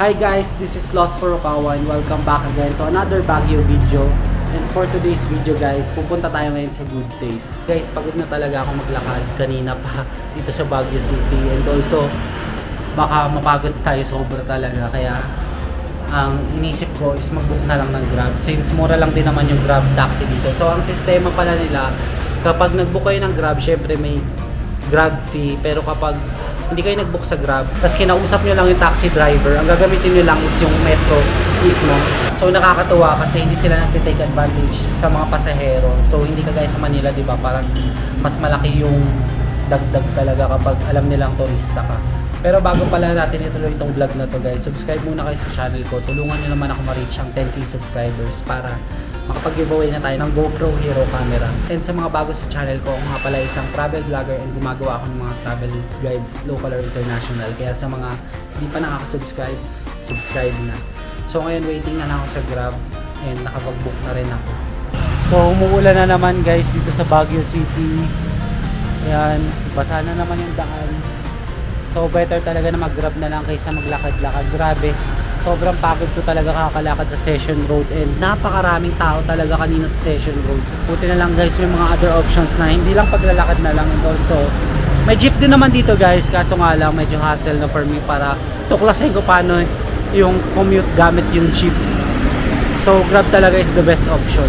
Hi guys, this is Lost Furukawa and welcome back again to another Baguio video. And for today's video guys, pupunta tayo ngayon sa Good Taste. Guys, pagod na talaga ako maglakad kanina pa dito sa Baguio City. And also, baka mapagod tayo sobra talaga. Kaya, ang inisip ko is mag-book na lang ng Grab. Since mura lang din naman yung Grab taxi dito. So, ang sistema pala nila, kapag nag-book kayo ng Grab, syempre may Grab fee. Pero kapag hindi kayo nag-book sa Grab, tapos kinausap nyo lang yung taxi driver, ang gagamitin nyo lang is yung metro mismo. So nakakatuwa kasi hindi sila nag-take advantage sa mga pasahero. So hindi kagaya sa Manila, di ba? Parang mas malaki yung dagdag talaga kapag alam nilang turista ka. Pero bago pala natin ituloy itong vlog na to guys, subscribe muna kayo sa channel ko. Tulungan nyo naman ako ma-reach ang 10k subscribers para makapag-giveaway na tayo ng GoPro Hero camera. And sa mga bago sa channel ko, ako nga pala isang travel vlogger and gumagawa ako ng mga travel guides, local or international. Kaya sa mga hindi pa nakaka-subscribe, subscribe na. So ngayon waiting na lang ako sa Grab and nakapag-book na rin ako. So umuulan na naman guys dito sa Baguio City. Ayan, basa na naman yung daan. So better talaga na mag-Grab na lang kaysa maglakad-lakad. Grabe. Sobrang pagod ko talaga kakalakad sa Session Road and napakaraming tao talaga kanina sa Session Road. Buti na lang guys, may mga other options na hindi lang paglalakad na lang, and also may jeep din naman dito guys, kaso nga lang medyo hassle na for me para tuklasin ko paano yung commute gamit yung jeep. So Grab talaga is the best option.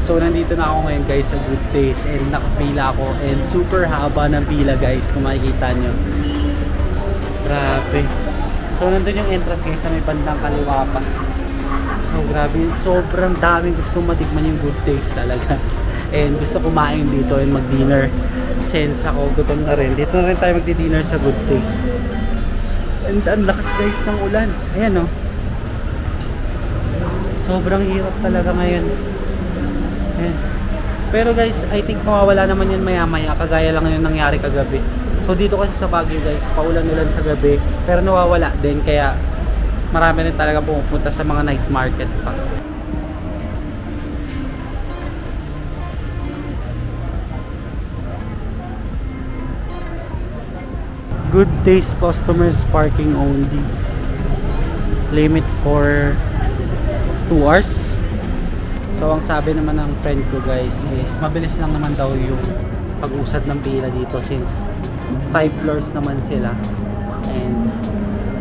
So nandito na ako ngayon guys sa Good Taste and nakapila ako and super haba ng pila guys kung makikita nyo. Grabe. So nandun yung entrance guys sa may bandang kaliwa pa. So grabe, sobrang daming gusto matikman yung Good Taste talaga. And gusto kumain dito and mag-dinner. Since ako gutom na rin. Dito na rin tayo magdi-dinner sa Good Taste. And ang lakas guys ng ulan. Ayan oh. Sobrang hirap talaga ngayon. Ayan. Pero guys, I think mawawala naman yun maya-maya, kagaya lang yun nangyari kagabi. So dito kasi sa Baguio guys, paulan-ulan sa gabi, pero nawawala din, kaya marami rin talaga pumupunta sa mga night market pa. Good Taste customers parking only. Limit for 2 hours. So ang sabi naman ng friend ko guys is mabilis lang naman daw yung pag-usad ng pila dito since 5 floors naman sila and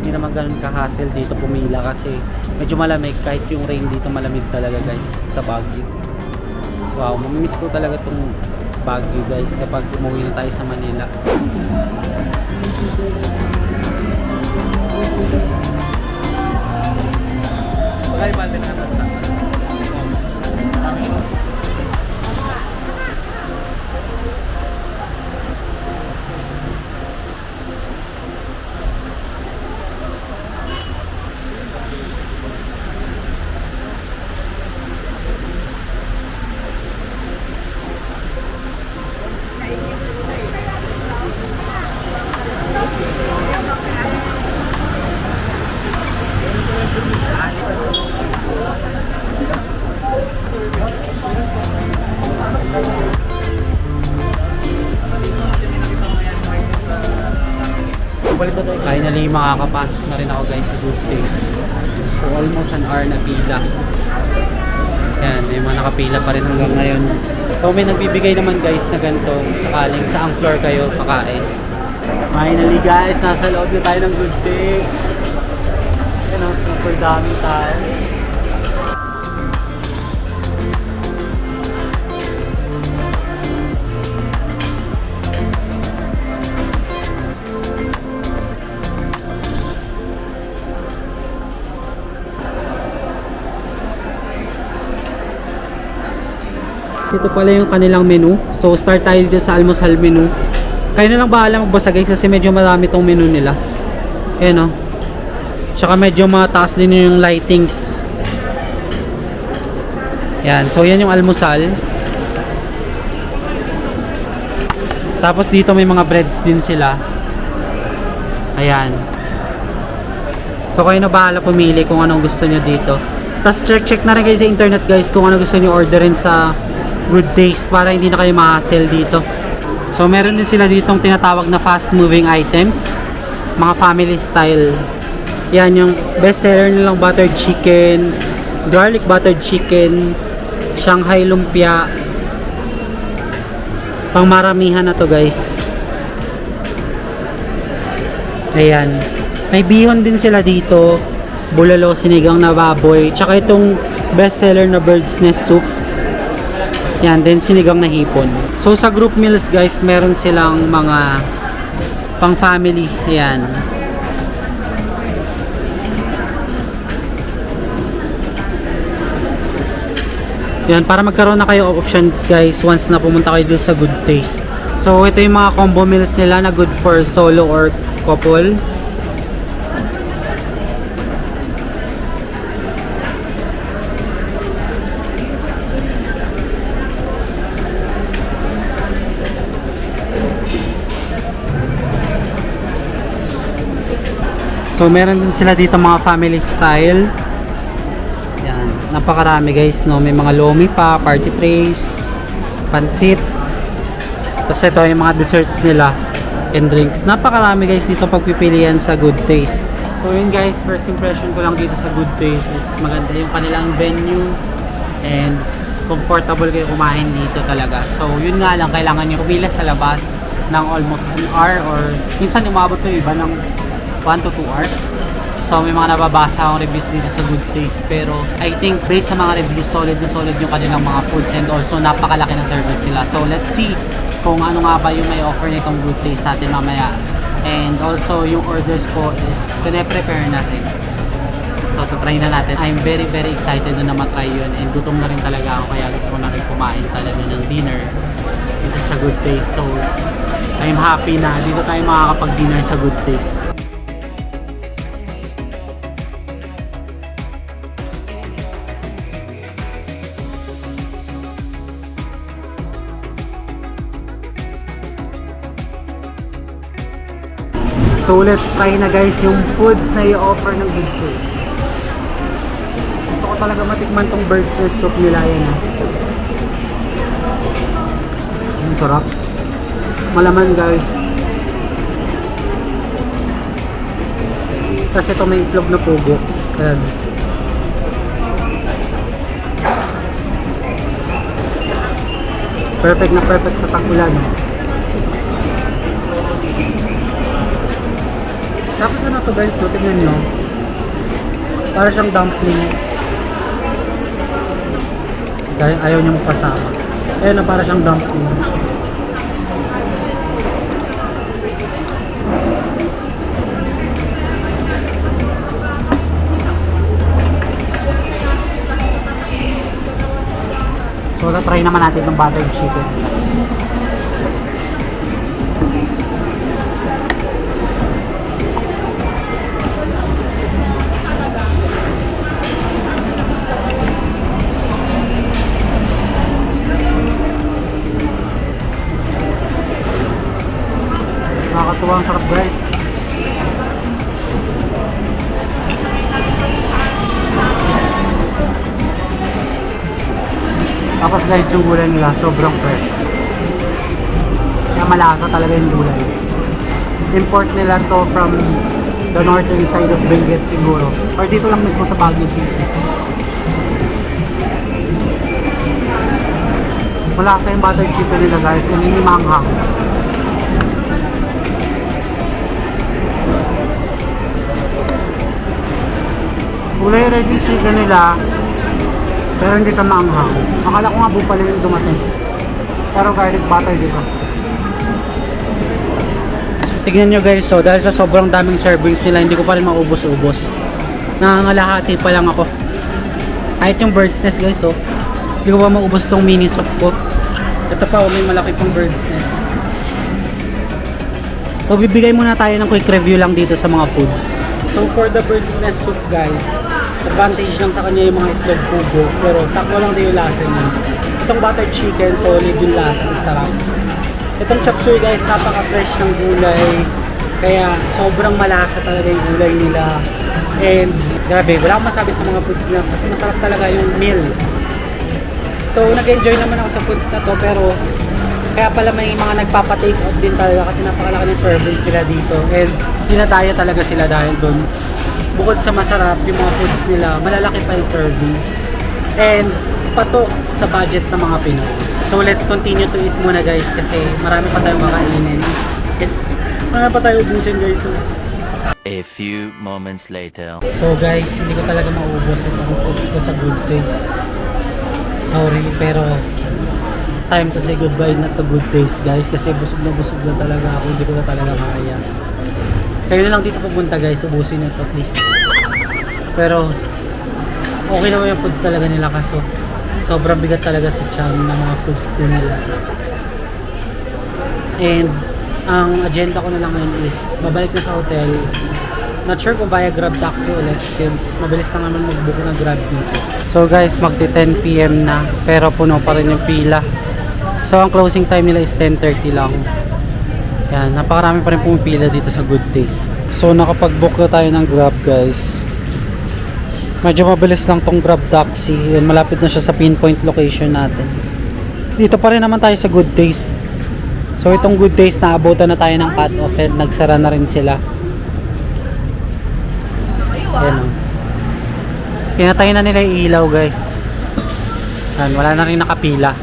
hindi naman ganun ka-hassle dito pumila kasi medyo malamig, kahit yung rain dito malamig talaga guys sa Baguio. Wow, mamimiss ko talaga tong Baguio guys kapag umuwi na tayo sa Manila. Ay, balik na naman. Finally makakapasok na rin ako guys sa Good Taste. So almost an hour na pila. Yan, may mga nakapila pa rin hanggang ngayon. So may nagbibigay naman guys na ganito sakaling saang floor kayo pakain. Finally guys, nasa loob na tayo ng Good Taste. Yan ang super daming tao. ito pala yung kanilang menu. So start tayo dito sa almusal menu. Kayo na lang bahala magbasa guys kasi medyo marami tong menu nila. Ayan o. Tsaka medyo mataas din yung lightings. Yan, so yan yung almusal. Tapos dito may mga breads din sila. Ayan. So kayo na bahala pumili kung anong gusto nyo dito. Tapos check na rin kayo sa internet guys kung ano gusto nyo orderin sa Good Taste para hindi na kayo ma-hassle dito. So meron din sila ditong tinatawag na fast moving items, mga family style. Yan yung best seller nilang buttered chicken, garlic buttered chicken, Shanghai lumpia. Pang maramihan na to guys. Ayan. May bihon din sila dito, bulalo, sinigang na baboy, tsaka itong best seller na bird's nest soup. Yan, then sinigang na hipon. So sa group meals guys, meron silang mga pang family. Ayan. Yan, para magkaroon na kayo of options guys once na pumunta kayo doon sa Good Taste. So ito yung mga combo meals nila na good for solo or couple. So meron din sila dito mga family style. Yan, napakarami guys, no. May mga lomi pa, party trays, pansit. Tapos ito yung mga desserts nila and drinks. Napakarami guys dito pagpipilian sa Good Taste. So yun guys, first impression ko lang dito sa Good Taste is maganda yung kanilang venue and comfortable kayo kumain dito talaga. So yun nga lang, kailangan nyo pumila sa labas ng almost an hour or minsan umabot yung iba ng 1 to 2 hours. So may mga nababasa akong reviews dito sa Good Taste, pero I think based sa mga reviews, solid na solid yung kanilang mga foods and also napakalaki ng service nila. So let's see kung ano nga ba yung may offer nitong Good Taste sa atin mamaya. And also yung orders ko is pine-prepare natin. So try na natin. I'm very excited na matry yun and gutom na rin talaga ako kaya gusto ko na rin kumain talaga ng dinner dito sa Good Taste. So I'm happy na dito tayo makakapag-dinner sa Good Taste. So let's try na guys yung foods na i-offer ng Good Taste. Gusto ko talaga matikman tong bird's nest soup nila yan. Ang sarap. Malaman guys. Tapos ito may itlog na pugo. Ayan. Perfect na perfect sa tag-ulan. Tapos ano to guys, so tingnan nyo. Para siyang dumpling. Dahil ayaw niya magpasama. Ayan na, para siyang dumpling. So try naman natin ng buttered chicken. Nakakatuwa, ang sarap guys. Tapos guys, yung gulay nila sobrang fresh. Kaya malasa talaga yung gulay. Import nila to from the northern side of Benguet siguro. Or dito lang mismo sa Baguio City. Malasa yung buttered chicken nila guys, and hindi manghang. Kulay red yung chicken nila, pero hindi siya maanghang. Akala ko nga buffalo yung dumating, pero garlic butter dito. Tignan nyo guys, so dahil sa sobrang daming servings nila, hindi ko pa rin maubos-ubos. Nangangalahati pa lang ako. Kahit yung bird's nest guys, so hindi ko pa maubos tong mini soup ko. Ito pa, may malaki pang bird's nest. So bibigay muna tayo ng quick review lang dito sa mga foods. So for the bird's nest soup guys, advantage lang sa kanya yung mga itlog pugo, pero sakto lang din yung lasa niya. Itong buttered chicken, solid yung lasa, ang sarap. Itong chop suey guys, napaka-fresh ng gulay, kaya sobrang malasa talaga yung gulay nila. And grabe, wala akong masabi sa mga foods nila kasi masarap talaga yung meal. So nag-enjoy naman ako sa foods na to, pero kaya pala may mga nagpapa-take out din talaga kasi napakalaki ng servers sila dito. And dinadaya talaga sila dahil doon. Bukod sa masarap yung mga foods nila, malalaki pa yung servings. And patok sa budget ng mga Pinoy. So let's continue to eat muna guys kasi marami pa tayong makainin. Marami pa tayo ubusin guys. So. A few moments later. So guys, hindi ko talaga maubos itong foods ko sa Good Taste. Sorry, pero time to say goodbye na to Good Taste guys kasi busog na talaga ako, hindi ko na talaga kaya. Kayo na lang dito pupunta guys, ubusin ito please. Pero okay naman yung foods talaga nila kaso sobrang bigat talaga sa tiyan ng mga foods din nila. And ang agenda ko na lang ngayon is babalik na sa hotel. Not sure kung via Grab taxi ulit since mabilis na naman mag-book ng Grab dito. So guys, magti 10 PM na pero puno pa rin yung pila. So ang closing time nila is 10:30 lang. Yan, napakarami pa rin pumipila dito sa Good Taste. So nakapag-book na tayo ng Grab guys. Medyo mabilis lang tong Grab taxi. Yan, malapit na siya sa pinpoint location natin. Dito pa rin naman tayo sa Good Taste. So itong Good Taste, naabutan na tayo ng cut-off and nagsara na rin sila. Yan o. Pinatay na nila yung ilaw guys. Yan, wala na rin nakapila.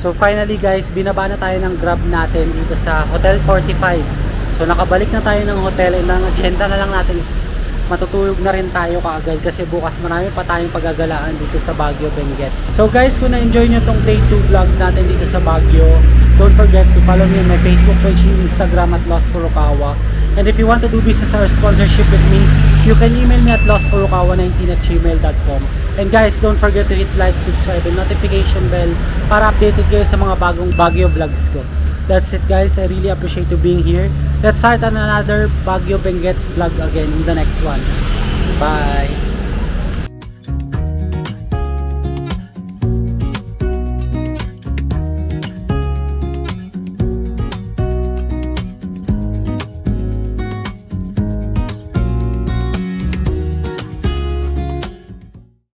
So finally guys, binaba na tayo ng Grab natin dito sa Hotel 45. So nakabalik na tayo ng hotel and ang agenda na lang natin is matutulog na rin tayo kaagad kasi bukas marami pa tayong paggagalaan dito sa Baguio, Benguet. So guys, kung na-enjoy nyo tong day 2 vlog natin dito sa Baguio, don't forget to follow me on my Facebook page and Instagram at Lost Furukawa. And if you want to do business or sponsorship with me, you can email me at lostfurukawa19@gmail.com. And guys, don't forget to hit like, subscribe, and notification bell para updated kayo sa mga bagong Baguio vlogs ko. That's it guys, I really appreciate you being here. Let's start on another Baguio Benguet vlog again in the next one. Bye!